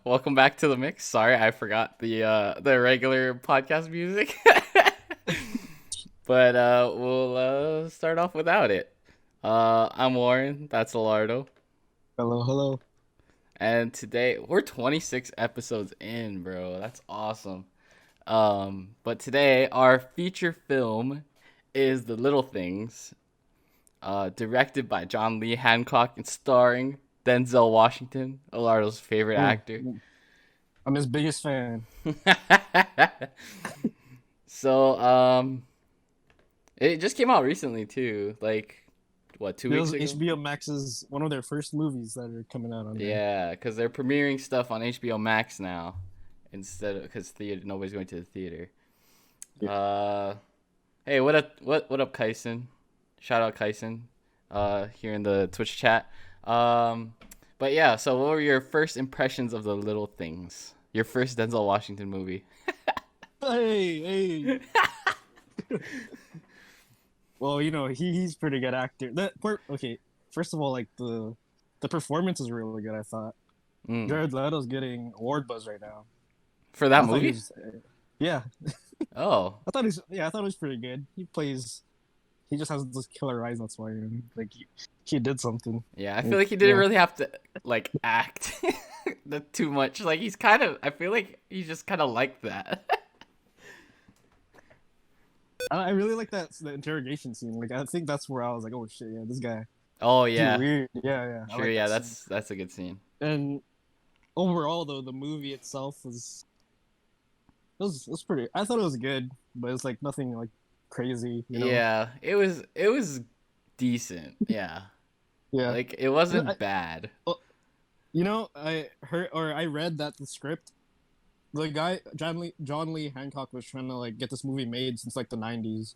Welcome back to the mix. Sorry, I forgot the regular podcast music. But we'll start off without it. I'm Warren. That's Elardo. Hello, hello. And today we're 26 episodes in, bro. That's awesome. But today our feature film is The Little Things, directed by John Lee Hancock and starring Denzel Washington, Elardo's favorite actor. I'm his biggest fan. So, it just came out recently too. Like, what, two It weeks was ago? HBO Max's one of their first movies that are coming out on there. Yeah, because they're premiering stuff on HBO Max now, instead of because theater nobody's going to the theater. Yeah. Hey, what up, Kyson? Shout out Kyson, here in the Twitch chat. But yeah, so what were your first impressions of The Little Things? Your first Denzel Washington movie? Hey, hey. Well, he's pretty good actor. Okay, first of all, like the performance is really good. I thought Mm. Jared Leto's getting award buzz right now. For that I thought he movie? was, yeah, Oh, I thought he was pretty good. He just has those killer eyes. That's why, like he did something. yeah. I feel Like, like he didn't yeah. really have to like act that too much. Like he's kind of. I feel like he's just kind of like that. I really like the interrogation scene. Like I think that's where I was like, oh shit, yeah, this guy, Oh he yeah, weird. Yeah, yeah, I sure. like Yeah, that scene. that's a good scene. And overall, though, the movie itself was pretty. I thought it was good, but it's like nothing like crazy. Yeah, it was decent. Yeah, Yeah, like it and wasn't bad. well, I heard or I read that the script, the guy John Lee Hancock was trying to like get this movie made since like the '90s,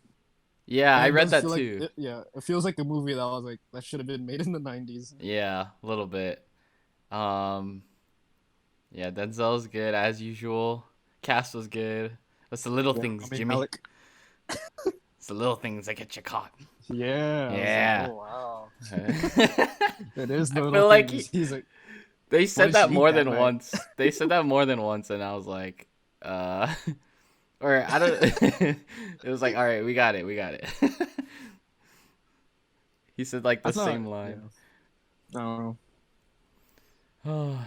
Yeah, and I it read does that feel like too. it feels like a movie that I was like that should have been made in the '90s. Yeah, a little bit. Um, yeah, Denzel's good as usual. Cast was good. It's the little Yeah, things, I mean Jimmy. Alec. It's the little things that get you caught. Yeah, I was like, Yeah. oh wow, I it is the little feel like things. He's like, they what said did she that eat more that than night? once. They said that more than once, and I was like, uh, or I don't. It was like, all right, we got it. He said like I the thought, same yeah, line. I don't know.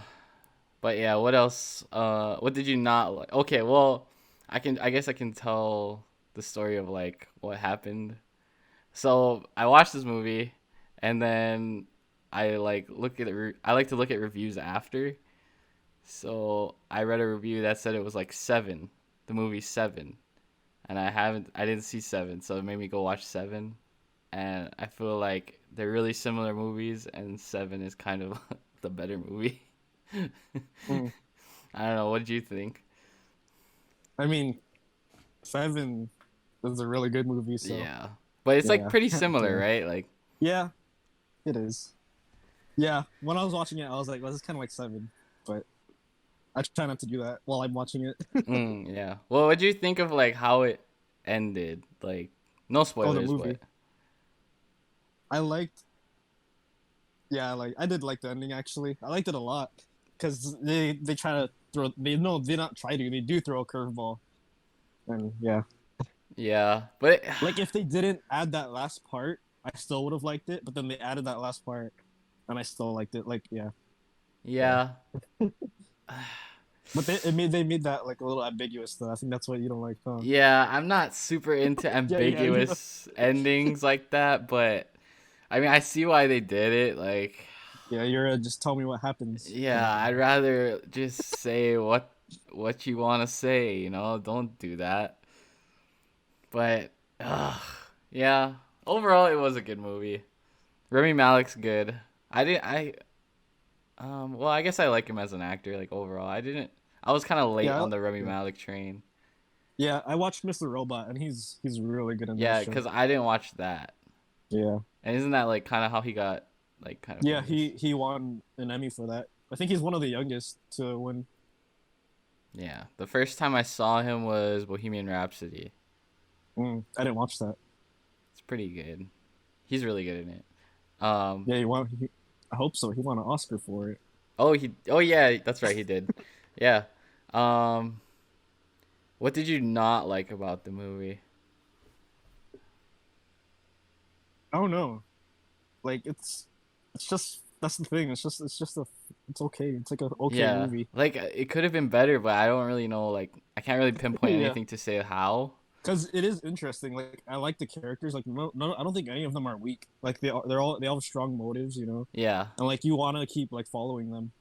But yeah, what else? What did you not like? Okay, well, I guess I can tell the story of like what happened. So I watched this movie, and then I like look at I like to look at reviews after. So I read a review that said it was like seven, the movie Seven, and I didn't see Seven, so it made me go watch Seven, and I feel like they're really similar movies, and Seven is kind of the better movie. Mm. I don't know. What did you think? I mean, Seven is a really good movie, so Yeah, but it's like yeah, pretty can't similar, yeah, right? Like, yeah, it is. Yeah, when I was watching it, I was like, well, this is kind of like Seven, but I try not to do that while I'm watching it. yeah. Well, what did you think of like how it ended? Like, no Oh, the spoilers, but movie. I liked. Yeah, I did like the ending actually. I liked it a lot because they try to throw. They know they not try to. They do throw a curveball, and yeah. yeah, but Like if they didn't add that last part, I still would have liked it. But then they added that last part, and I still liked it. Like yeah. yeah. But they made that like a little ambiguous though. I think that's what you don't like, huh? Yeah, I'm not super into Yeah. ambiguous endings like that, but I mean, I see why they did it. Like, Yeah. You're just tell me what happens. Kind yeah, of I'd thing. rather just say what you want to say, Don't do that. But yeah, overall it was a good movie. Remy Malek's good. I didn't I well, I guess I like him as an actor like overall. I was kind of late Yeah. on the Remy Yeah. Malek train. Yeah. I watched Mr. Robot, and he's really good in that Yeah, show. cuz I didn't watch that. Yeah. And isn't that like kind of how he got like kind of Yeah. famous? He won an Emmy for that. I think he's one of the youngest to win. Yeah. The first time I saw him was Bohemian Rhapsody. I didn't watch that. It's pretty good. He's really good in it. Um Yeah, he won. I hope so. He won an Oscar for it. Oh, he. Oh, yeah, that's right. He did. Yeah. Um, what did you not like about the movie? I don't know. Like it's just that's the thing. It's okay. It's like an okay Yeah, movie. like it could have been better, but I don't really know. Like, I can't really pinpoint Yeah, anything to say how. because it is interesting. Like I like the characters. Like no, I don't think any of them are weak. Like they all have strong motives, you know, Yeah, and like you want to keep like following them.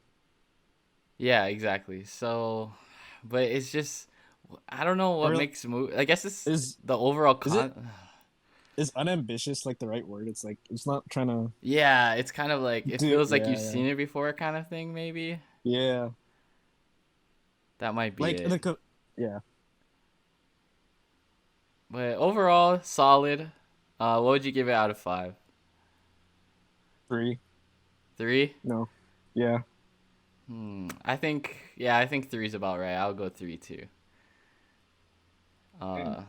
yeah, exactly. So, but it's just I don't know what Or makes movie. I guess it's is the overall is it con. is unambitious like the right word? It's like it's not trying to Yeah, it's kind of like it do. feels like you've Yeah, yeah, seen it before, kind of thing. Maybe yeah. that might be Like it. yeah, But overall, solid. What would you give it out of 5? three. 3? No, yeah. I think yeah, I think 3 is about right. I'll go 3 too. Uh,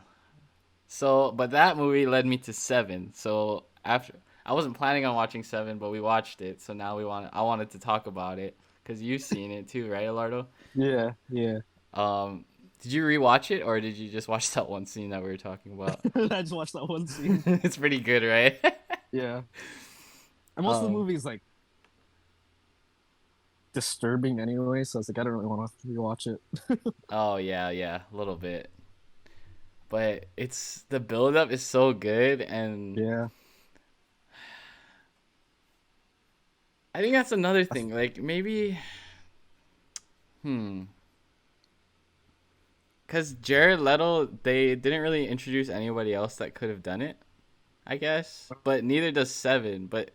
so but that movie led me to 7. So after I wasn't planning on watching 7, but we watched it. So now I wanted to talk about it because you've seen it too, right, Elardo? Yeah, yeah. Um, did you rewatch it or did you just watch that one scene that we were talking about? I just watched that one scene. It's pretty good, right? Yeah, and most of the um, movie is like disturbing anyway, so it's like I don't really want to rewatch it. oh yeah, yeah, a little bit. But it's the build up is so good and Yeah, I think that's another I th- thing. Like maybe hmm cuz Jared Leto they didn't really introduce anybody else that could have done it, I guess. But neither does 7, but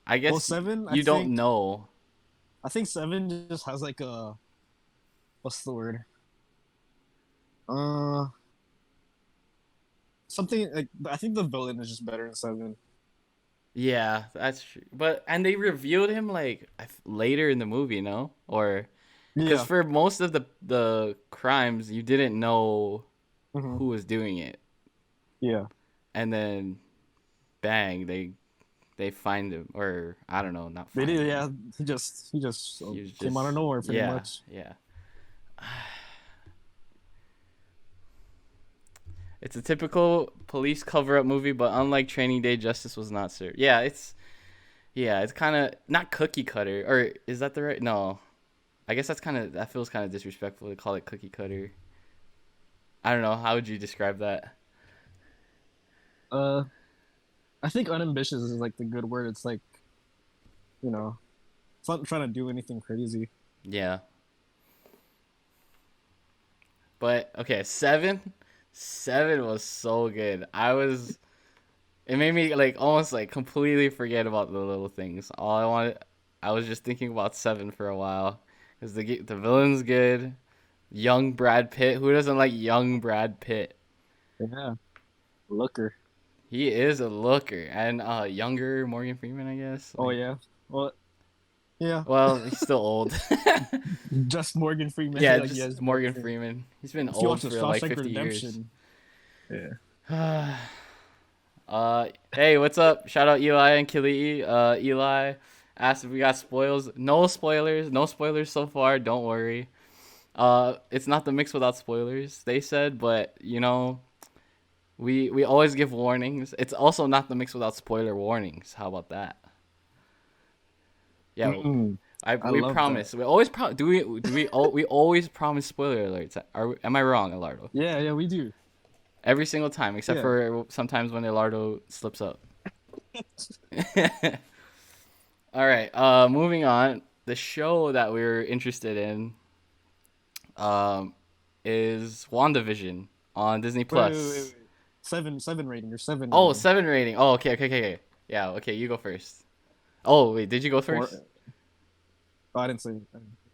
I well, guess seven. you don't know. I think seven just has like a what's the word? Uh, something like I think the villain is just better in seven. Yeah, that's true. But and they revealed him like later in the movie, no? Or cuz Yeah. for most of the crimes you didn't know Hmm. who was doing it. Yeah. And then bang, they find him, or I don't know, not They find did. him. Yeah. He just He was came out of just nowhere, pretty yeah, much. yeah. It's a typical police cover up movie, but unlike Training Day, justice was not served. Yeah, it's kind of not cookie cutter, or is that the right? No, I guess that feels kind of disrespectful to call it cookie cutter. I don't know. How would you describe that? Uh, I think unambitious is like the good word. It's like you know, it's not trying to do anything crazy. Yeah, but okay, 7. 7 was so good. It made me like almost like completely forget about the little things. I was just thinking about 7 for a while because the villain's good. Young Brad Pitt. Who doesn't like young Brad Pitt? Yeah. Looker. He is a looker and younger Morgan Freeman, I guess. Oh Like, yeah. Well, yeah. well, he's still old. Just Morgan Freeman. Yeah, Like just yes, Morgan Morgan Freeman. Freeman. He's been If you old watch the for like Shawshank 50 years. Redemption. Yeah. Hey, what's up? Shout out Eli and Kilii. Eli asked if we got spoils. No spoilers. No spoilers so far. Don't worry. It's not the mix without spoilers, they said, but we always give warnings. It's also not the mix without spoiler warnings. How about that? Yeah, Mm, I we love that. promise. We always we always promise spoiler alerts. Am I wrong, Elardo? Yeah, yeah, we do. Every single time, except Yeah. for sometimes when Elardo slips up. All right. Moving on. The show that we're interested in, um, is WandaVision on Disney Wait. Plus. Seven rating or seven Oh, rating. 7 rating. Oh, okay. Yeah, okay, you go first. Oh, wait, did you go Four. first? Oh, I didn't say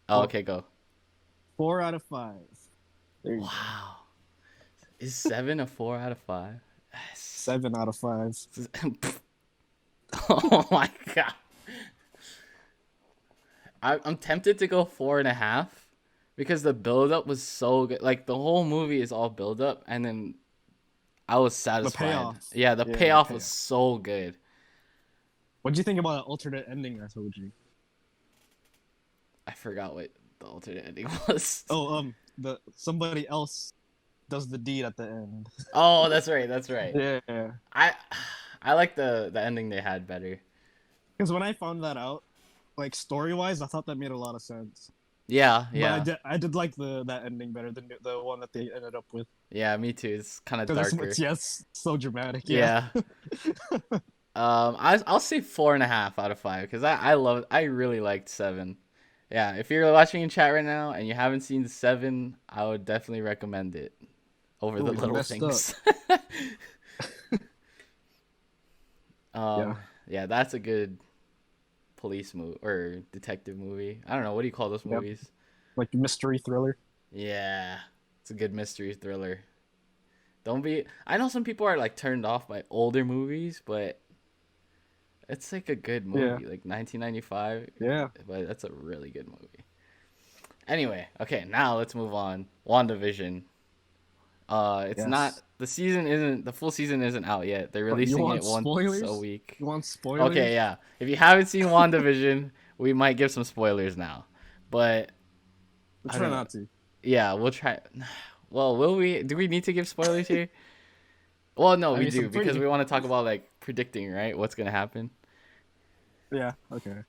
Oh, four. okay, go. 4 out of 5. There you go. Wow. Is 7 a 4 out of 5? Yes. 7 out of 5. Oh my god. I'm tempted to go 4.5 because the build up was so good. Like the whole movie is all build up, and then I was The satisfied. payoff. Yeah, the Yeah, the payoff was payoff. so good. What do you think about the alternate ending I told you? I forgot what the alternate ending was. Oh, the somebody else does the deed at the end. Oh, that's right. That's right. Yeah, I I like the ending they had better. because when I found that out, like story wise, I thought that made a lot of sense. Yeah, But yeah, I did like that ending better than the one that they ended up with yeah. Me too. It's kind of because darker. yes, so dramatic. Yeah. Yeah. I'll say 4.5 out of 5 because I really liked Seven. Yeah, if you're watching in chat right now and you haven't seen Seven, I would definitely recommend it over the Oh, you little messed up. things. Yeah, Yeah, that's a good police movie or detective movie. I don't know, what do you call those yep. movies? Like mystery thriller. Yeah, it's a good mystery thriller. Don't be. I know some people are like turned off by older movies, but it's like a good Yeah, movie, like 1995. yeah, But that's a really good movie. Anyway, okay, now let's move on. WandaVision. It's not yes. the season isn't the full season isn't out yet. They're But you releasing want it once a spoilers? week. You want Okay, spoilers? yeah. If you haven't seen WandaVision, we might give some spoilers now. But We'll I try don't know. not to. Yeah, we'll try. Well, will we? Do we need to give spoilers here? Well, no, I we mean, do some because pretty. we want to talk about like predicting, right? What's gonna happen. Yeah. Okay.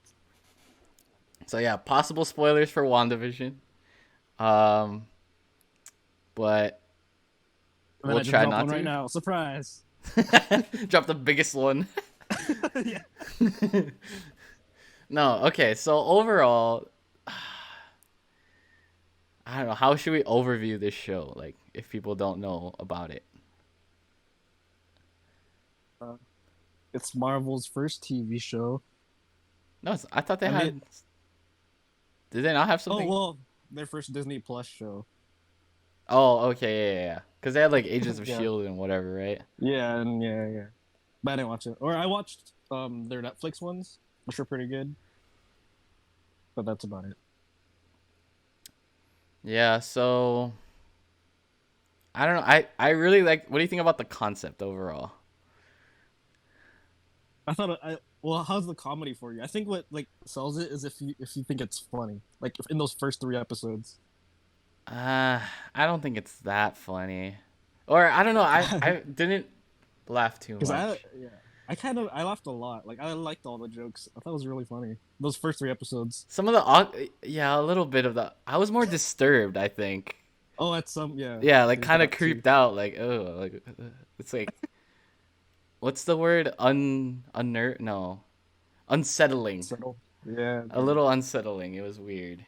So yeah, possible spoilers for WandaVision. Um, but And then we'll I just try drop not one right to. now. Surprise. Drop the biggest one. Yeah. No, okay. So overall, I don't know. How should we overview this show? Like, if people don't know about it. Uh, it's Marvel's first TV show. No, I thought they I mean, had. Did they not have oh something? well, their first Disney Plus show. Oh, okay, yeah. Because they had like Agents of Yeah. Shield and whatever, right? Yeah, and yeah. But I didn't watch it. Or I watched their Netflix ones, which were pretty good. But that's about it. Yeah. So I don't know. I really like. What do you think about the concept overall? I thought well, how's the comedy for you? I think what like sells it is if you think it's funny, like in those first three episodes. Uh, I don't think it's that funny. Or I don't know. I didn't laugh too Because much. I laughed a lot. Like I liked all the jokes. I thought it was really funny. Those first three episodes. Some of yeah, a little bit of the. I was more disturbed. I think. Oh, at some yeah, Yeah, like there's kind of that too. creeped out. Like oh, like it's like what's the word? No, unsettling. Subtle. Yeah, A little unsettling. It was weird.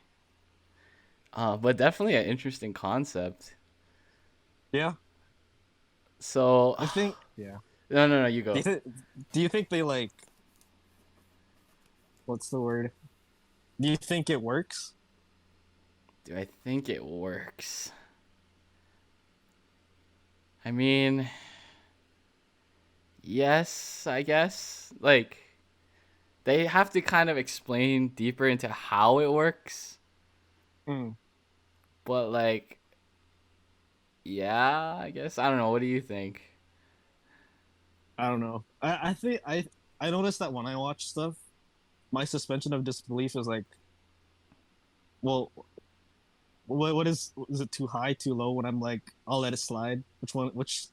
But definitely an interesting concept. yeah. So I think yeah. no, you Do you go. think do you think they like what's the word? Do you think it works? Do I think it works? I mean, yes, I guess. Like they have to kind of explain deeper into how it works, Mm, but like yeah, I guess. I don't know. What do you think? I don't know. I think I noticed that when I watch stuff, my suspension of disbelief is like, well, what is it too high, too low? When I'm like, I'll let it slide. Which one? Which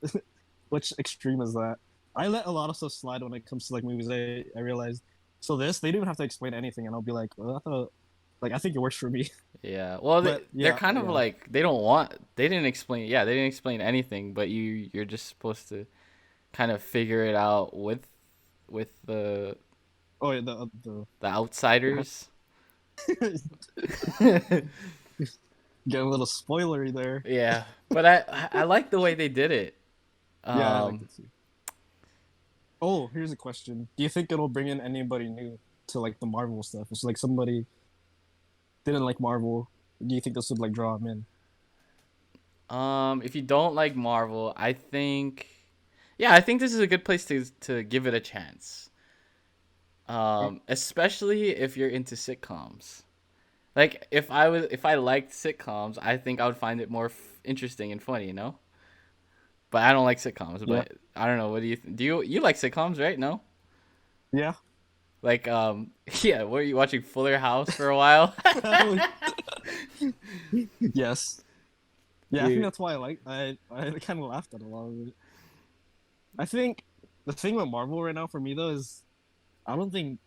which extreme is that? I let a lot of stuff slide when it comes to like movies. I realized. So this they don't even have to explain anything, and I'll be like, well, I thought, like I think it works for me. Yeah. Well, But they're yeah, kind of yeah. like they don't want. They didn't explain. Yeah, they didn't explain anything. But you're just supposed to kind of figure it out with Oh yeah, the outsiders. getting a little spoilery there. Yeah, but I like the way they did it. Yeah, I like Um, it too. Oh, here's a question. Do you think it'll bring in anybody new to like the Marvel stuff? It's like somebody didn't like Marvel. Do you think this would like draw them in? if you don't like Marvel, I think, yeah, I think this is a good place to give it a chance. Especially if you're into sitcoms. Like if I liked sitcoms, I think I would find it more interesting and funny, you know. But I don't like sitcoms. Yeah, But I don't know. What do you do? You like sitcoms, right? No. yeah. Like yeah, were you watching Fuller House for a while? Yes. Yeah, I think Dude. that's why I kind of laughed at a lot of it. I think the thing with Marvel right now for me though is I don't think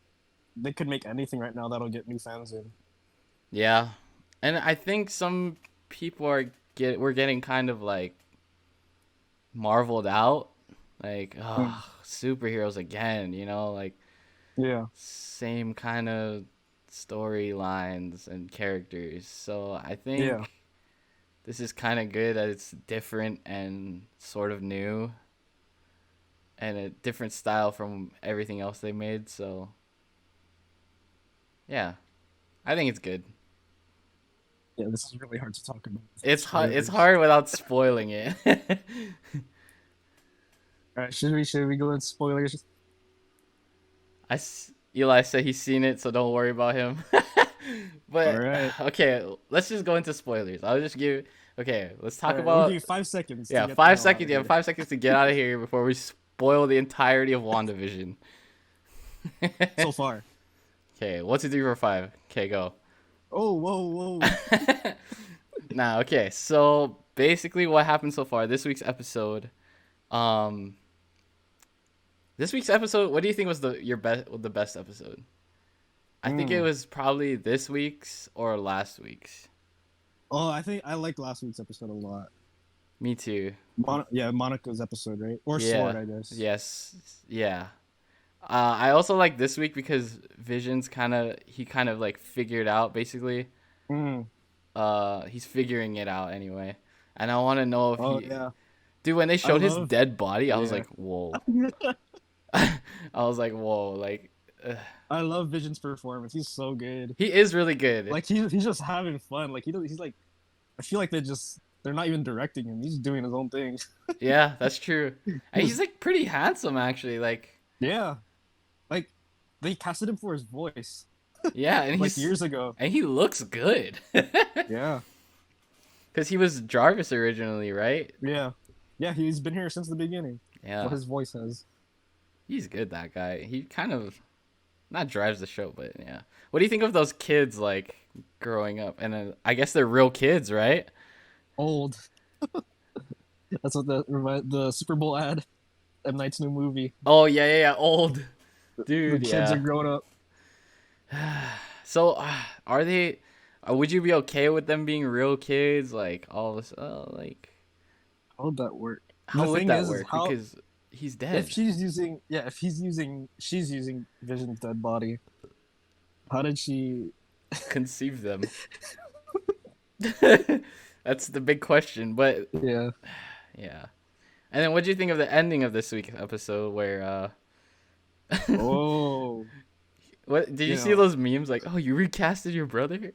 they could make anything right now that'll get new fans in. Yeah. And I think some people are we're getting kind of like marveled out. Like, Mm. oh, superheroes again, like Yeah, same kind of storylines and characters. So I yeah, think this is kind of good that it's different and sort of new and a different style from everything else they made. So yeah, I think it's good. yeah. This is really hard to talk about without It's hard. It's spoilers. hard without spoiling it. All right, should we go into spoilers? Eli said he's seen it, so don't worry about him. All But right, okay, let's just go into spoilers. I'll just give. Okay, let's all talk right. We'll give about. you 5 seconds to Yeah, get the five hell out seconds. of Yeah, here. 5 seconds to get out of here before we spoil the entirety of WandaVision. So far. Okay, 1, 2, 3, 4, 5. Okay, go. Oh, whoa, whoa. Nah, okay. So basically, what happened so far? Um, this week's episode. What do you think was the best episode? I think it Mm. was probably this week's or last week's. Oh, I think I liked last week's episode a lot. Me too. Yeah, Monica's episode, right? Or Sword, Yeah. I guess. Yes. Yeah. I also like this week because Vision's he kind of like figured out basically. Mm. He's figuring it out anyway, and I want to know if Oh yeah, dude, when they I showed his love. dead body, I was Yeah, like, whoa. I was like, whoa, like I love Vision's performance. He's so good. he is really good. Like he's just having fun. Like he's like I feel like they're not even directing him. He's doing his own thing. Yeah, that's true. And he's like pretty handsome actually. Like Yeah, like they casted him for his voice yeah, and like years ago. he looks good. Yeah, Cuz he was Jarvis originally, right? yeah, yeah. He's been here since the beginning. So Yeah. his voice has. He's good, that guy. He kind of not drives the show, but yeah. What do you think of those kids like growing up? And I guess they're real kids, right? Old. That's what the Super Bowl ad. M Night's new movie. Oh yeah, yeah, yeah. Old The dude, kids are yeah. growing up. So are they? Would you be okay with them being real kids? Like all this, like How would that work? The how would thing that is work? how Because he's if dead. she's using she's using Vision's dead body. How did she? Conceive them. That's the big question. But Yeah. yeah. And then what do you think of the ending of this week's episode where Oh, what did you you see know. those memes like, "Oh, you recasted your brother?"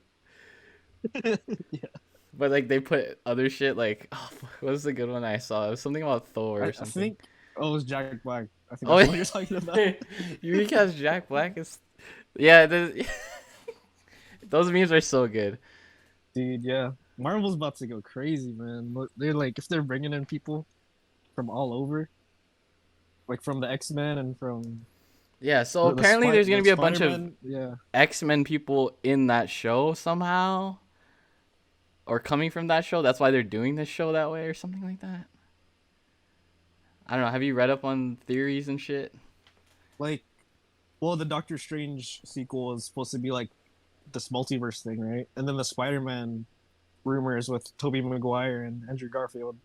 Yeah. But like they put other shit like, oh, what was the good one I saw? It was something about Thor or I something. think. Oh, it was Jack Black. I think Oh, that's what you're talking about. you recast Jack Black as yeah. Those memes are so good. Dude, yeah. Marvel's about to go crazy, man. They're like, if they're bringing in people from all over, like from the X-Men and from Yeah. So apparently there's gonna the be a bunch of Spider-Man. Yeah. X-Men people in that show somehow, or coming from that show. That's why they're doing this show that way or something like that. I don't know. Have you read up on theories and shit? Like, well, the Doctor Strange sequel is supposed to be like this multiverse thing, right? And then the Spider-Man rumors with Tobey Maguire and Andrew Garfield.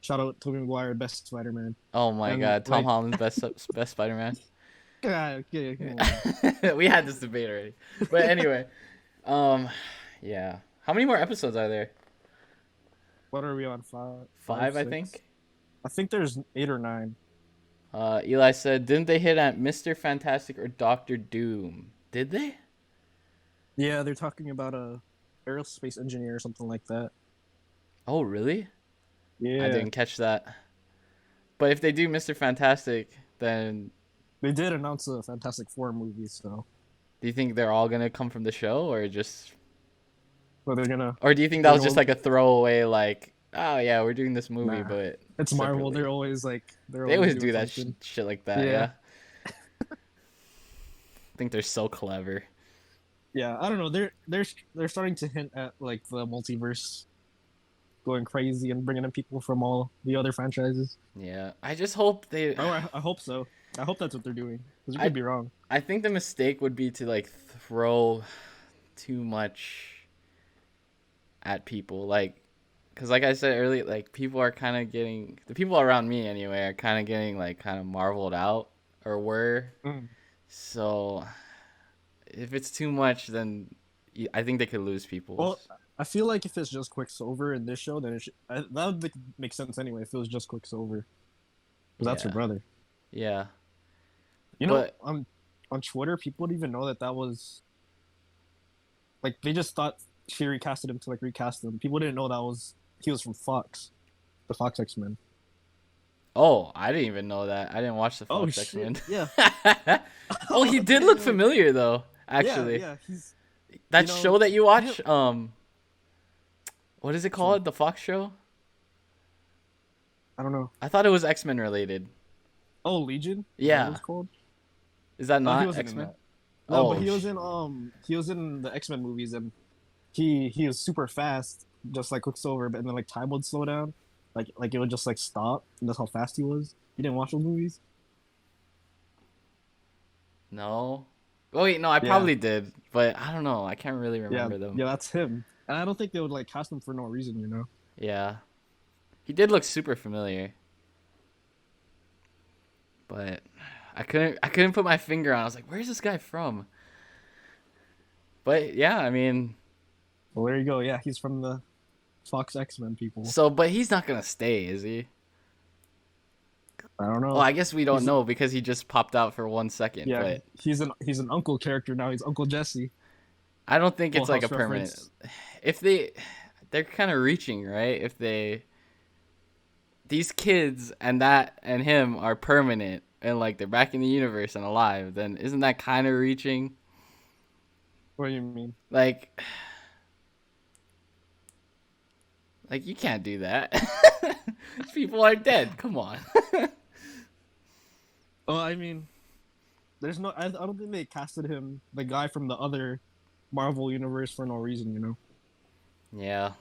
Shout out Tobey Maguire, best Spider-Man. Oh my And God, Tom like, Holland's best Spider-Man. God, yeah, come on. We had this debate already, but anyway, um, yeah. How many more episodes are there? What are we on? Five, Five, I six? think. I think there's 8 or 9. Eli said, didn't they hit at Mr. Fantastic or Doctor Doom? Did they? Yeah, they're talking about a aerospace engineer or something like that. Oh, really? I Yeah, didn't catch that. But if they do Mr. Fantastic, then they did announce a Fantastic Four movie, so do you think they're all gonna come from the show, but they're gonna or do you think that they're was just going. like a throwaway, like, oh yeah, we're doing this movie, Nah, but it's Marvel. separately? They're They always always do doing that something. shit like that, Yeah, yeah. I think they're so clever. Yeah, I don't know. They're starting to hint at like the multiverse going crazy and bringing in people from all the other franchises. Yeah, I just hope they. Oh, I hope so. I hope that's what they're doing because you I could be wrong. I think the mistake would be to like throw too much at people, like, because like I said earlier, like people are kind of getting the people around me anyway are kind of getting like kind of marveled out or were. Mm. So if it's too much, then I think they could lose people. Well, I feel like if it's just Quicksilver in this show, then that would make sense anyway. If it was just Quicksilver, because that's her Yeah, brother. yeah, You know, but on Twitter, people didn't even know that was like they just thought she recasted him to like recast him. People didn't know that was he was from Fox, the Fox X Men. oh, I didn't even know that. I didn't watch the Oh Fox X shit! Men. Yeah. Oh, he did Okay. look familiar though. Yeah, Actually, yeah. He's you that know show that you he didn't. watch, what is it Sure. called? The Fox show? I don't know. I thought it was X Men related. Oh, Legion. Is that what Yeah, it's called? is that Oh, he not wasn't X in Men? that. No, but Oh, he was in the X Men movies and he was super fast, just like Quicksilver, but then like time would slow down, like it would just like stop, and that's how fast he was. You didn't watch those movies? no. Oh wait, no, I Yeah, probably did, but I don't know. I can't really yeah, remember them. yeah. That's him. And I don't think they would like cast him for no reason, you know. Yeah, he did look super familiar, but I couldn't put my finger on. I was like, where's this guy from? But yeah, I mean, Well, there you go. Yeah, he's from the Fox X Men people. but he's not gonna stay, is he? I don't Well, know. I guess we don't He's know because he just popped out for 1 second. yeah, But he's an uncle character now. He's Uncle Jesse. I don't think Full it's like a House permanent. reference. If they're kind of reaching, right? If these kids and him are permanent and like they're back in the universe and alive, then isn't that kind of reaching? What do you mean? Like, like you can't do that. These people are dead. Come on. Oh, I mean, there's no. I don't think they casted him, the guy from the other Marvel universe, for no reason. You know. Yeah.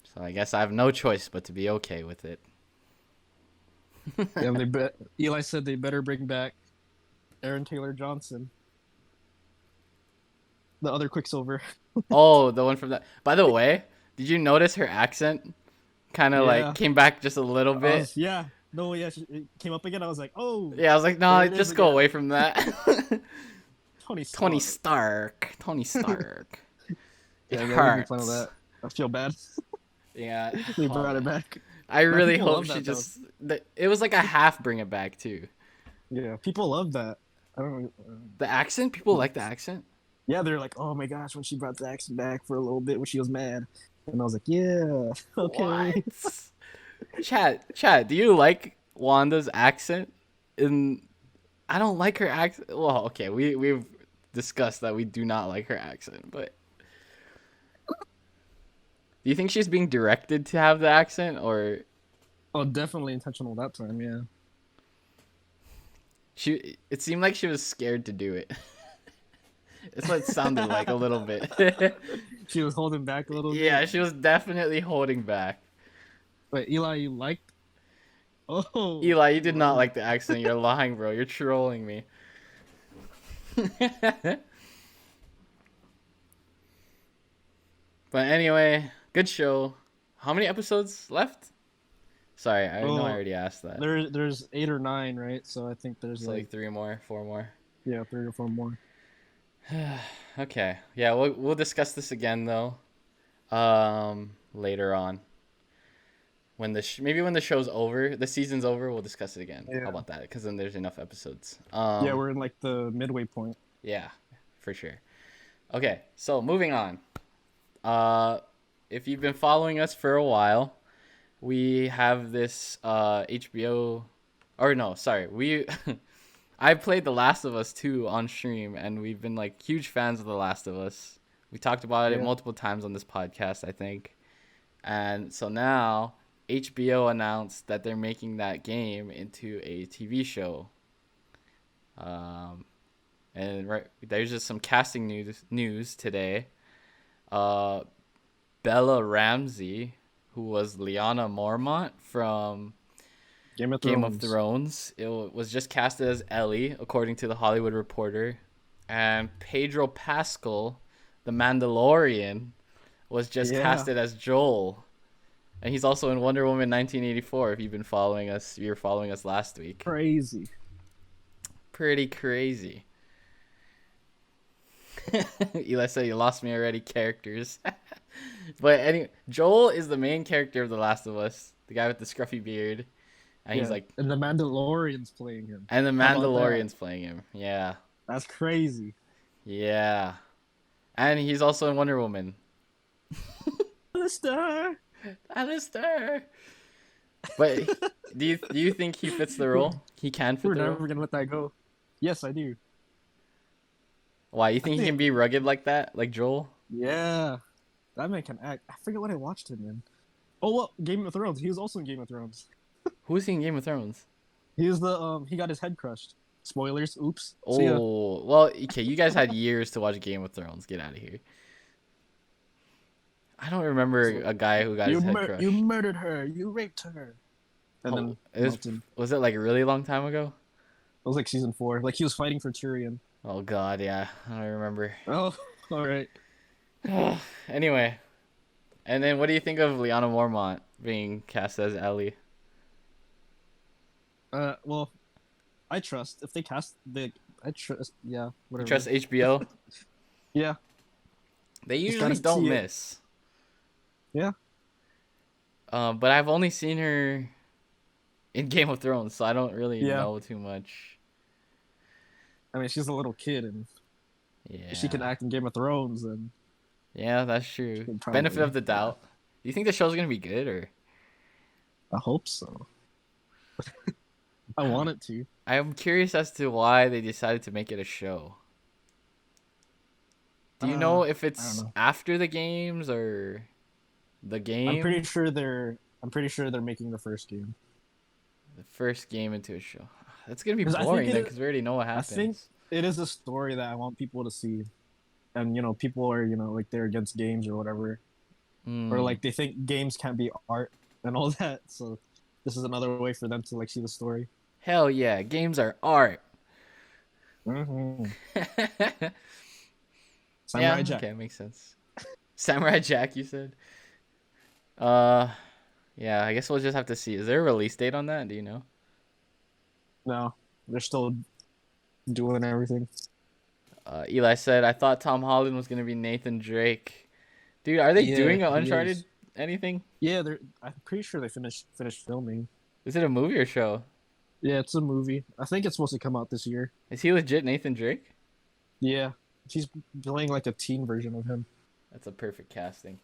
So I guess I have no choice but to be okay with it. Yeah, Eli said they better bring back Aaron Taylor Johnson, the other Quicksilver. Oh, the one from that. By the way, did you notice her accent kind of like Yeah. came back just a little bit? Yeah. No, yeah, it came up again. I was like, oh, Yeah, I was like, there no, it is just go again. away from that. Tony Tony Stark. Stark. Tony Stark. It Yeah, they made fun of hurts. that. I feel bad. Yeah. They Oh, brought it man. back. I No, really people hope love she that though. just. It was like a half bring it back too. Yeah, people love that. I don't know. The accent, people like the accent. Yeah, they're like, oh my gosh, when she brought the accent back for a little bit when she was mad, and I was like, yeah, okay. What? Chad, do you like Wanda's accent? In I don't like her accent. Well, okay, we've discussed that we do not like her accent, but do you think she's being directed to have the accent, or Oh, definitely intentional that time. Yeah, she? It seemed like she was scared to do it. It's what it sounded like a little bit. she was holding back a little bit. Yeah, she was definitely holding back. But Eli, you liked? Oh, Eli, you did not like the accent. You're lying, bro. You're trolling me. But anyway, good show. How many episodes left? Sorry, I know I well, already asked that. there's 8 or 9, right? So I think there's It's like three more, four more. yeah, 3 or 4 more. Okay. Yeah, we'll discuss this again though. Later on. When maybe when the show's over, the season's over, we'll discuss it again. How Yeah, about that? Because then there's enough episodes. yeah, we're in like the midway point. Yeah, for sure. Okay, so moving on. Uh, if you've been following us for a while, we have this HBO, or no, sorry, we I played The Last of Us 2 on stream, and we've been like huge fans of The Last of Us. We talked about it Yeah, multiple times on this podcast, I think. And so now HBO announced that they're making that game into a TV show. Um, And right there's just some casting news today. Uh, Bella Ramsey, who was Lyanna Mormont from Game of Game of Thrones. Thrones, was just casted as Ellie, according to the Hollywood Reporter. And Pedro Pascal, the Mandalorian, was just Yeah, casted as Joel. And he's also in Wonder Woman 1984. If you've been following us, you were following us last week. crazy. Pretty crazy. Eli said you lost me already. Characters, but anyway, Joel is the main character of The Last of Us. The guy with the scruffy beard, and he's Yeah, like, and the Mandalorian's playing him. and the How about that? Mandalorian's playing him. Yeah, That's crazy. yeah, and he's also in Wonder Woman. Alistair. Alistair. But do you think he fits the role? He can fit We're the role. never gonna let that go. Yes, I do. Why? You I think he can think. be rugged like that, like Joel? Yeah, that man can act. I forget what I watched him in. Oh well, Game of Thrones. He was also in Game of Thrones. Who's he in Game of Thrones? He was the He got his head crushed. Spoilers. Oops. See ya. Oh, well, okay. You guys had years to watch Game of Thrones. Get out of here. I don't remember So a guy who got his head you crushed. murdered her. You raped her. And Oh, then melted. was it like a really long time ago? It was like season 4. Like he was fighting for Tyrion. Oh God, yeah, I don't remember. Oh, all right. Anyway, and then what do you think of Lyanna Mormont being cast as Ellie? Well, I trust if they cast the. I trust. Yeah, You whatever. trust HBO? Yeah, They just usually gotta don't see it. miss. Yeah. But I've only seen her in Game of Thrones, so I don't really Yeah. know too much. I mean, she's a little kid, and if she can Yeah, act in Game of Thrones, then yeah, that's she true. can Benefit probably. of the Yeah, doubt. Do you think the show's gonna be good or? I hope so. I want it to. I'm curious as to why they decided to make it a show. Do you know if I don't it's know. after the games or the I'm pretty game? sure they're. I'm pretty sure they're making the first game. The first game into a show. That's gonna be Because I think boring then, it. because we already know what I think happens. it is a story that I want people to see, and people are like they're against games or whatever, or Hmm. like they think games can't be art and all that. So this is another way for them to like see the story. Hell yeah, games are art. Mm-hmm. Samurai Yeah, Jack. okay, makes sense. Samurai Jack, you said. Uh, yeah, I guess we'll just have to see. Is there a release date on that? Do you know? No, they're still doing everything. Eli said, I thought Tom Holland was gonna be Nathan Drake. Dude, are they Yeah, doing an he Uncharted is. anything? Yeah, they're. I'm pretty sure they finished filming. Is it a movie or show? Yeah, it's a movie. I think it's supposed to come out this year. Is he legit Nathan Drake? Yeah, she's playing like a teen version of him. That's a perfect casting.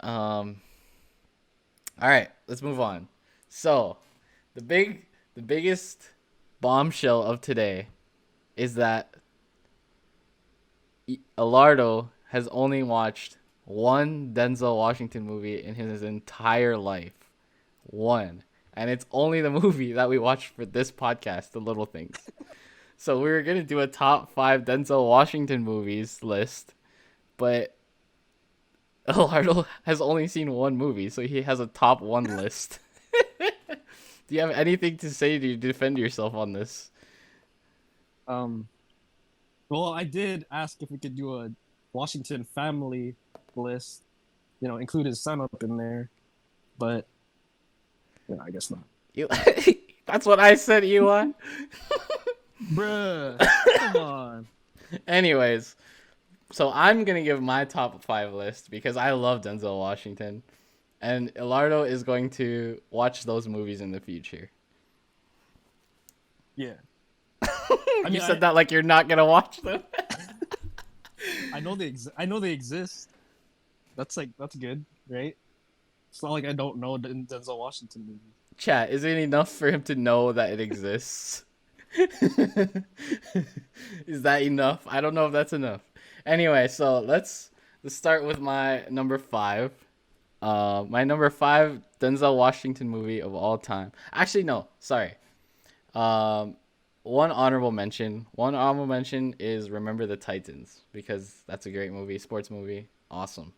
Um, all right, let's move on. So, the biggest bombshell of today is that Elardo has only watched one Denzel Washington movie in his entire life. One. And it's only the movie that we watched for this podcast, The Little Things. So we were going to do a top 5 Denzel Washington movies list, but Elardo has only seen one movie, so he has a top 1 list. Do you have anything to say to defend yourself on this? Um, well, I did ask if we could do a Washington family list, include his son up in there, but I guess not. That's what I said, Eli. Bruh, come on. Anyways, so I'm gonna give my top 5 list because I love Denzel Washington, and Elardo is going to watch those movies in the future. Yeah, I You mean, said that like you're not gonna watch them. I know I know they exist. That's good, right? It's not like I don't know Denzel Washington movies. Chat, is it enough for him to know that it exists? Is that enough? I don't know if that's enough. Anyway, so let's start with my number 5. My number 5 Denzel Washington movie of all time. Actually, no, sorry. Um, one honorable mention. One honorable mention is Remember the Titans because that's a great movie, sports movie, awesome.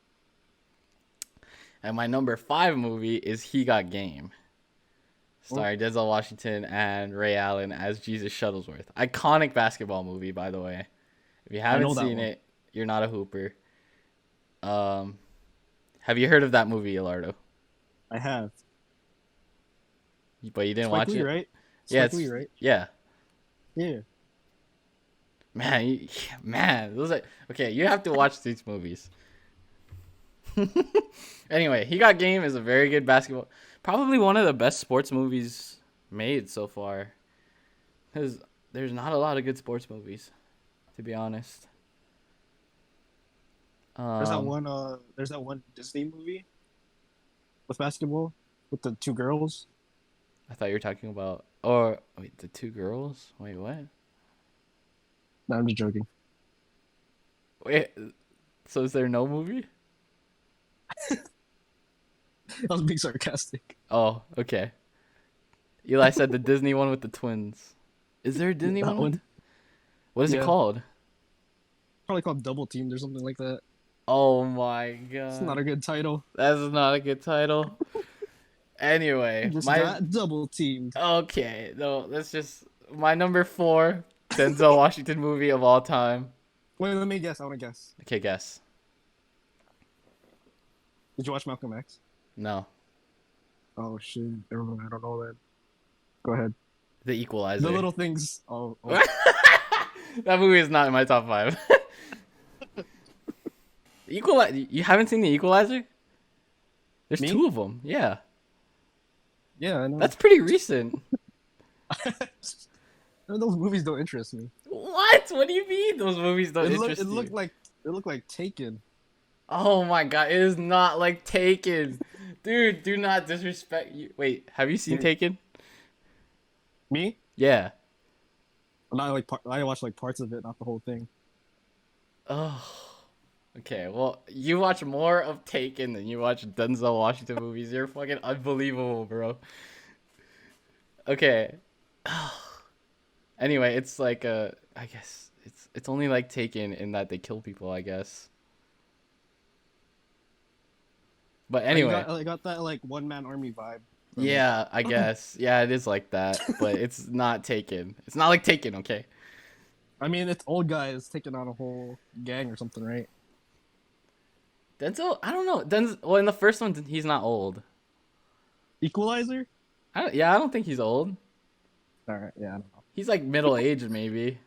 And my number five movie is He Got Game, Oh, starring Denzel Washington and Ray Allen as Jesus Shuttlesworth. Iconic basketball movie, by the way. If you I haven't know that seen one. it, you're not a hooper. Um, have you heard of that movie, Elardo? I have. But you didn't Spike watch Lee, it? right? Yeah, Spike Lee, it's right? yeah. Yeah. Man, man, those are okay. You have to watch these movies. Anyway, He Got Game is a very good basketball, probably one of the best sports movies made so far. Because there's not a lot of good sports movies, to be honest. There's that Um, one. There's that one Disney movie with basketball with the two girls. I thought you were talking about, or wait, the two girls. Wait, what? No, I'm just joking. Wait, so is there no movie? I was being sarcastic. Oh, okay. Eli said the Disney one with the twins. Is there a Yeah, Disney that one with? one. What is it Yeah, called? probably called Double Teamed or something like that. Oh my It's not a god. good title. That's not a good title. Anyway, Just my got double teamed. okay, no, that's just my number four Denzel Washington movie of all time. Wait, let me guess. I want to guess. Okay, guess. Did you watch Malcolm X? No, Oh shit! Never mind. I don't know that. Go ahead. The The Equalizer. little things. Oh, oh. That movie is not in my top five. Equalizer. You haven't seen The Equalizer? There's Me? two of them. Yeah, Yeah, I know. that's pretty recent. Those movies don't interest me. What? What do you mean those movies don't It interest looked you? like it looked like Taken. Oh my god, it is not like Taken. Dude, do not disrespect you. Wait, have you seen Yeah. Taken? Me? Yeah. Not like I watched like parts of it, not the whole thing. Oh. Okay, well, you watch more of Taken than you watch Denzel Washington movies. You're fucking unbelievable, bro. Okay. Anyway, it's like I guess it's only like Taken in that they kill people, I guess. But anyway, I got that like one man army vibe from it. yeah, I guess. Yeah, it is like that, but it's not Taken. It's not like Taken, okay? I mean, it's old guys taking on a whole gang or something, right? Denzel, I don't know. Denzel, well, in the first one, he's not old. Equalizer? I don't think he's old. All right, yeah, I don't know. He's like middle aged, maybe.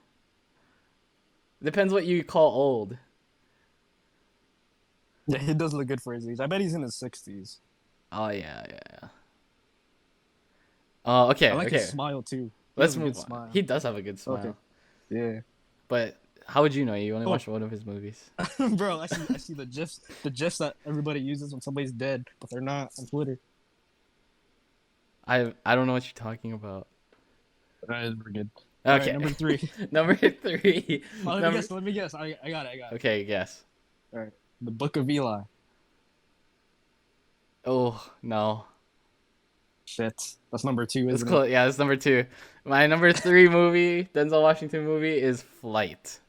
Depends what you call old. Yeah, he does look good for his age. I bet he's in his 60s. Oh yeah, yeah, yeah. Oh, I okay, like his okay. smile too. He Let's has a good move on. smile. He does have a good Okay, smile, yeah. but how would you know? You only Oh, watched one of his movies. bro, I see the gifs that everybody uses when somebody's dead, but they're not on Twitter. I don't know what you're talking about. We're good. All right, Okay, number three. number three. Oh, let me Number. guess. Let me guess. I got it. I got it. Okay, guess. All right, the Book of Eli. Oh no, Shit, that's number two, it's isn't it? close. Yeah, it's number two. My number three movie, Denzel Washington movie, is Flight.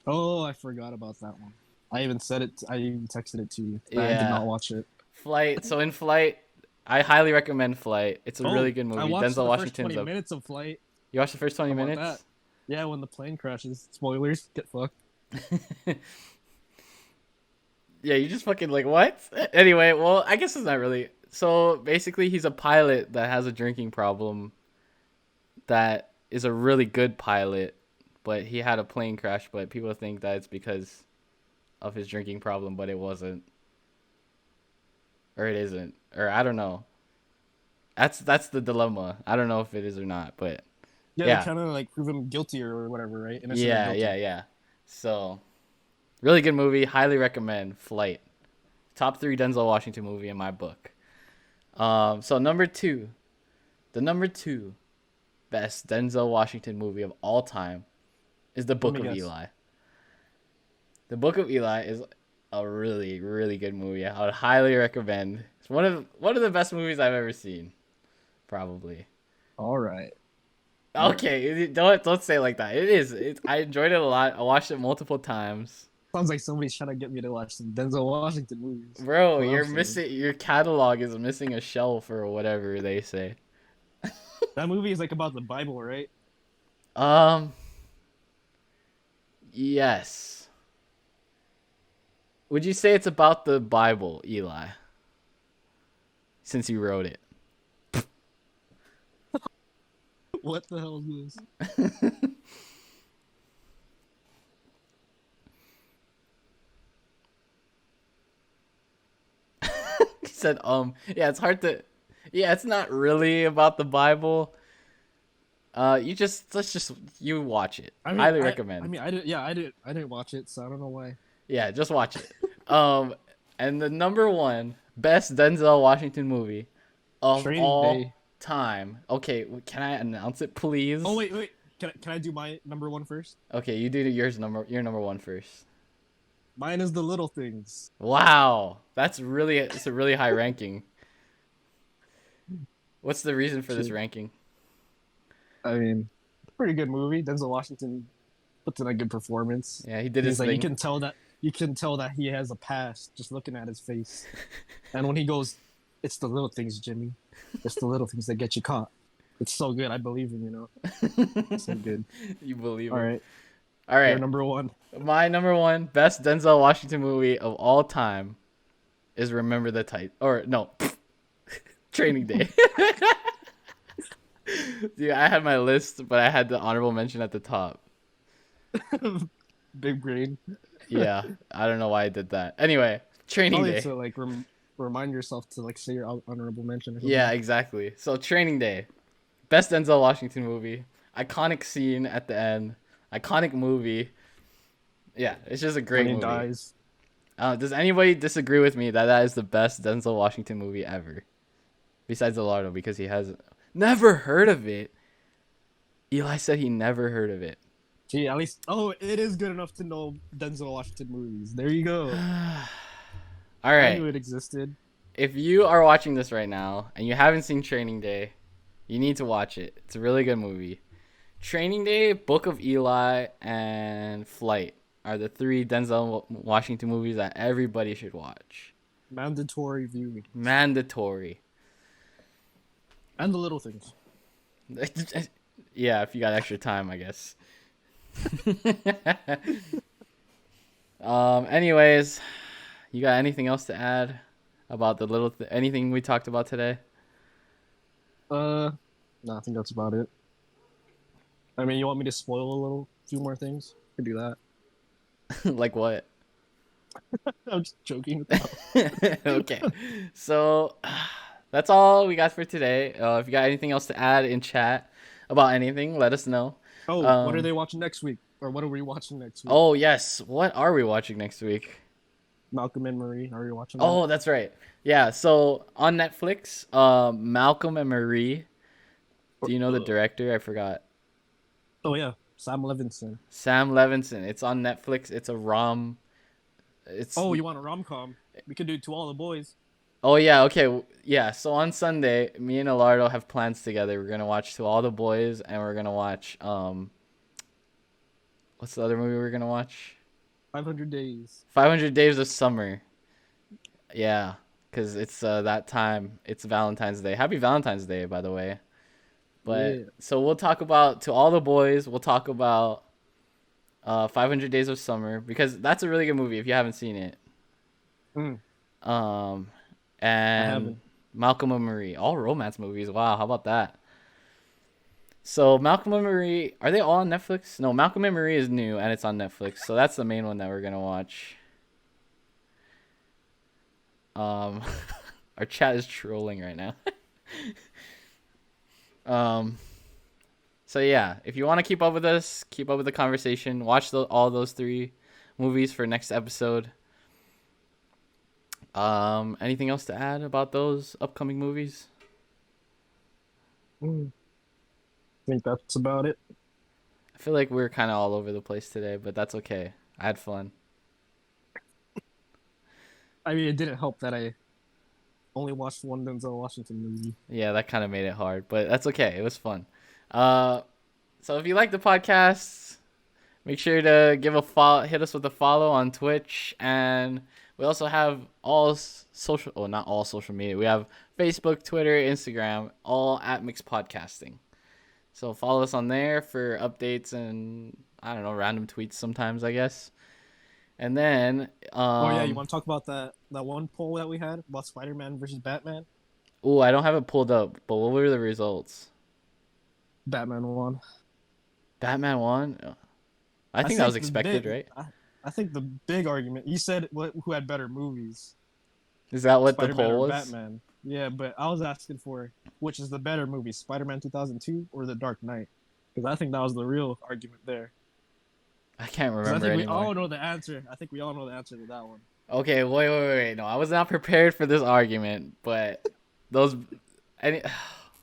Oh, I forgot about that one. I even said it. I even texted it to you. But I did Yeah, not watch it. Flight. So in Flight, I highly recommend Flight. It's a really Oh, good I movie. watched Denzel the first Washington's 20 a. minutes of Flight. You watched the first 20 How about that? minutes? Yeah, when the plane crashes. Spoilers. Get fucked. Yeah, you just fucking like what? Anyway, well, I guess it's not really. So basically, he's a pilot that has a drinking problem. That is a really good pilot, but he had a plane crash. But people think that it's because of his drinking problem, but it wasn't, or it isn't, or I don't know. That's the dilemma. I don't know if it is or not, but Yeah, they're yeah, trying to like prove him guilty or whatever, right? Innocent or yeah, guilty. yeah, yeah. So really good movie. Highly recommend Flight. Top three Denzel Washington movie in my book. So number two, the number two best Denzel Washington movie of all time is The Let Book me of guess. Eli. The Book of Eli is a really, really good movie. I would highly recommend. It's one of the best movies I've ever seen, probably. All right. Okay, don't say it like that. It is. I enjoyed it a lot. I watched it multiple times. Sounds like somebody's trying to get me to watch some Denzel Washington movies. That's Bro, what I'm you're saying. missing. Your catalog is missing a shelf or whatever they say. That movie is like about the Bible, right? Um. Yes. Would you say it's about the Bible, Eli? Since you wrote it. What the hell is this? He said, yeah, it's hard to. Yeah, it's not really about the Bible. Let's just you watch it. I mean, Highly I recommend. mean, I didn't watch it, so I don't know why. Yeah, just watch it. Um, and the number one best Denzel Washington movie of Training all Day. time. Okay, can I announce it, Oh please? wait. Can I do my number one first? Okay, you do your number one first. Mine is The Little Things. Wow, it's a really high ranking. What's the reason for this Shit. ranking? I mean, pretty good movie. Denzel Washington puts in a good performance. Yeah, he did He's his like thing. you can tell that he has a past just looking at his face. And when he goes, "It's the little things, Jimmy. It's the little things that get you caught." It's so good. I believe him. So good. You believe All him. right, All you're right, number one. my number one best Denzel Washington movie of all time is Remember the Tight or no, Training Day. Dude, I had my list, but I had the honorable mention at the top. Big brain. Yeah, I don't know why I did that. Anyway, Training Probably Day. to like remind yourself to like say your honorable mention or Yeah, something. exactly. So Training Day, best Denzel Washington movie, iconic scene at the end, iconic movie. Yeah, it's just a When great he movie. dies. Does anybody disagree with me that that is the best Denzel Washington movie ever? Besides Elardo, because he has never heard of it. Eli said he never heard of it. Gee, at least it is good enough to know Denzel Washington movies. There you go. All I right. knew it existed. If you are watching this right now and you haven't seen Training Day, you need to watch it. It's a really good movie. Training Day, Book of Eli, and Flight are the three Denzel Washington movies that everybody should watch. Mandatory viewing. Mandatory. And the little things. Yeah, if you got extra time, I guess. Anyways, you got anything else to add about the anything we talked about today? No, I think that's about it. I mean, you want me to spoil few more things? I could do that. Like what? I'm just joking. Okay. So that's all we got for today. If you got anything else to add in chat about anything, let us know. Oh, what are Um, they watching next week? Or what are we watching next week? oh, yes. What are we watching next week? Malcolm and Marie. Are you watching that? Oh, that's right. Yeah. So on Netflix, Malcolm and Marie. Do you know the director? I forgot. Oh yeah, Sam Levinson. Sam Levinson. It's on Netflix. It's a rom. It's Oh, you want a rom com? We could do To All the Boys. Oh yeah, okay, yeah. So on Sunday, me and Elardo have plans together. We're gonna watch To All the Boys, and we're gonna watch what's the other movie we're gonna watch? 500 Days. 500 Days of Summer. Yeah, cause it's that time. It's Valentine's Day. Happy Valentine's Day, by the way. But Yeah. so we'll talk about To All the Boys. We'll talk about 500 Days of Summer because that's a really good movie if you haven't seen it. Mm, Um, I and haven't. Malcolm and Marie, all romance movies. Wow, how about that? So Malcolm and Marie, are they all on Netflix? No, Malcolm and Marie is new and it's on Netflix. So that's the main one that we're gonna watch. Um, our chat is trolling right now. um, so yeah, if you want to keep up with us, keep up with the conversation, watch all those three movies for next episode. Anything else to add about those upcoming movies? Mm, I think that's about it. I feel like we're kind of all over the place today, but that's okay. I had fun. I mean, it didn't help that I only watched one Denzel Washington movie. Yeah, that kind of made it hard, but that's okay. It was fun. Uh, So if you like the podcast, make sure to give a follow, hit us with a follow on Twitch, and we also have all social, well, not all social media. We have Facebook, Twitter, Instagram, all at Mixed Podcasting. So follow us on there for updates and I don't know, random tweets sometimes, I guess. And then, Oh yeah, you want to talk about that one poll that we had about Spider-Man versus Batman? oh, I don't have it pulled up, but what were the results? Batman won. Batman won. I I think that was think the expected, big, right? I think the big argument. You said who had better movies, Is that what the Spider-Man poll or was? Batman? Yeah, but I was asking for which is the better movie, Spider-Man 2002 or The Dark Knight? Because I think that was the real argument there. I can't Because I remember think we anymore. all know the answer. I think we all know the answer to that one. Okay, wait. No, I was not prepared for this argument, but those, any,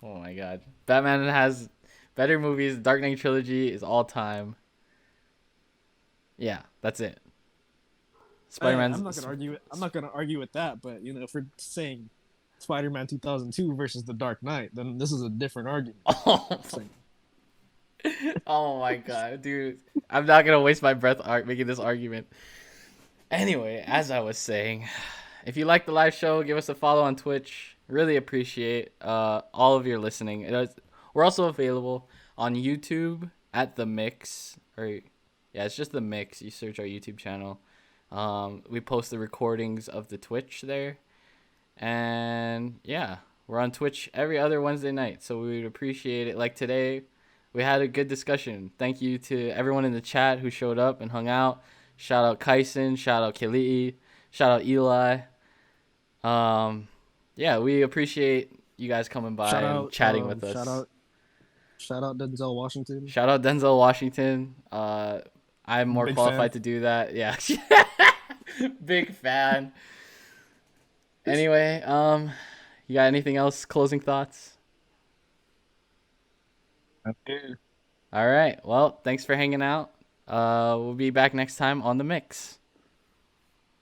oh my god, Batman has better movies. Dark Knight trilogy is all time. Yeah, that's it. I'm not Spider-Man's. gonna argue. I'm not gonna argue with that. But if we're saying Spider-Man 2002 versus The Dark Knight, then this is a different argument. Oh, So, oh my god, dude, I'm not gonna waste my breath making this argument. Anyway, as I was saying, if you like the live show, give us a follow on Twitch. Really appreciate all of your listening. We're also available on YouTube at The Mix. Or yeah, it's just The Mix. You search our YouTube channel. We post the recordings of the Twitch there. And yeah, we're on Twitch every other Wednesday night. So we would appreciate it. Like today, we had a good discussion. Thank you to everyone in the chat who showed up and hung out. Shout out Kyson. Shout out Kali'i. Shout out Eli. Um, yeah, we appreciate you guys coming by shout and out, chatting with us. shout out Denzel Washington. Shout out Denzel Washington. I'm more Big fan. qualified to do that. Yeah. Big fan. Anyway, you got anything else? Closing thoughts? Okay. All right. Well, thanks for hanging out. We'll be back next time on The Mix.